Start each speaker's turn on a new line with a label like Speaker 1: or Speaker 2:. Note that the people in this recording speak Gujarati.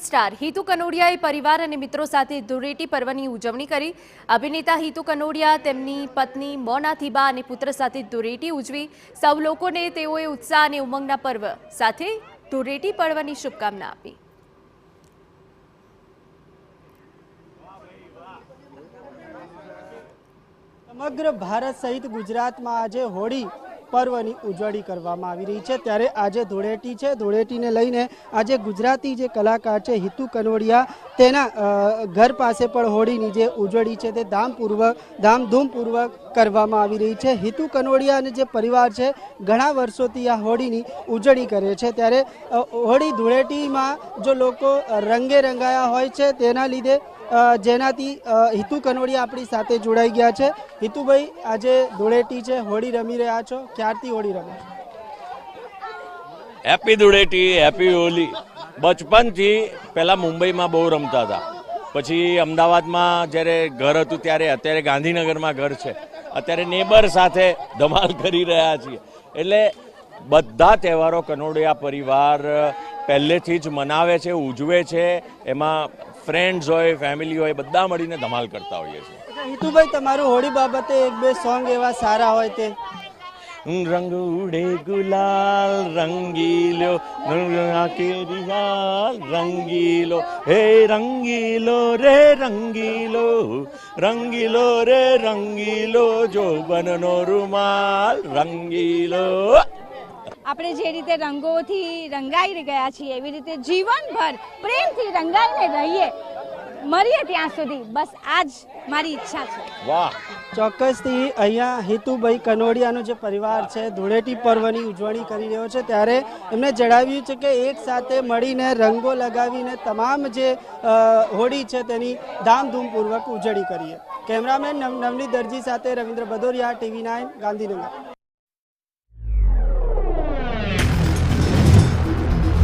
Speaker 1: સ્ટાર હિતુ કનોડિયાએ પરિવાર અને મિત્રો સાથે ધૂળેટી પર્વની ઉજવણી કરી। અભિનેતા હિતુ કનોડિયા તેમની પત્ની મોના થીબા અને પુત્ર સાથે ધૂળેટી ઉજવી। સૌ લોકોને તેઓએ ઉત્સાહ અને ઉમંગના પર્વ સાથે ધૂળેટી પર્વની શુભકામના આપી।
Speaker 2: સમગ્ર ભારત સહિત ગુજરાતમાં આજે હોળી પર્વની ઉજવણી કરવામાં આવી રહી છે। ત્યારે આજે ધૂળેટી છે, ધૂળેટીને લઈને આજે ગુજરાતી જે કલાકાર છે હિતુ કનોડિયા તેના ઘર પાસે પણ હોળીની જે ઉજવણી છે તે ધામધૂમપૂર્વક કરવામાં આવી રહી છે। હિતુ કનોડિયા અને જે પરિવાર છે ઘણા વર્ષોથી આ હોળીની ઉજવણી કરે છે। ત્યારે હોળી ધૂળેટીમાં જો લોકો રંગે રંગાયા હોય છે તેના લીધે જેનાથી હિતુ કનોડિયા આપણી સાથે જોડાઈ ગયા છે। હિતુભાઈ, આજે ધૂળેટી છે, હોળી રમી રહ્યા છો, ક્યારથી હોળી રમો છો?
Speaker 3: Happy Dhuleti, happy Holi. બચપનથી પહેલાં મુંબઈમાં બહુ રમતા હતા, પછી અમદાવાદમાં જ્યારે ઘર હતું ત્યારે, અત્યારે ગાંધીનગરમાં ઘર છે, અત્યારે નેબર સાથે ધમાલ કરી રહ્યા છીએ। એટલે બધા તહેવારો કનોડિયા પરિવાર પહેલેથી જ મનાવે છે, ઉજવે છે। એમાં ફ્રેન્ડ્સ હોય, ફેમિલી હોય, બધા મળીને ધમાલ કરતા હોઈએ છીએ।
Speaker 2: હિતુભાઈ, તમારું હોળી બાબતે એક બે સોંગ એવા સારા હોય તે?
Speaker 3: રંગ ઉડે ગુલાલ રંગીલો, કેરીવાલ રંગીલો, હે રંગીલો રે રંગીલો, રંગીલો રે રંગીલો, જોબનનો રૂમાલ રંગીલો।
Speaker 4: આપણે જે રીતે રંગોથી રંગાઈ ગયા છીએ એવી રીતે જીવનભર પ્રેમથી રંગાઈને રહીએ, મરીએ ત્યાં સુધી, બસ આ જ મારી ઈચ્છા છે।
Speaker 3: વાહ!
Speaker 2: ચોક્કસથી અહીંયા હિતુભાઈ કનોડિયાનો જે પરિવાર છે ધૂળેટી પર્વની ઉજવણી કરી રહ્યો છે। ત્યારે એમણે જણાવ્યું છે કે એક સાથે મળીને રંગો લગાવીને તમામ જે હોળી છે તેની ધામધૂમપૂર્વક ઉજવણી કરીએ। કેમેરામેન નવનીત દરજી સાથે રવિન્દ્ર ભદોરિયા, TV9 ગાંધીનગર।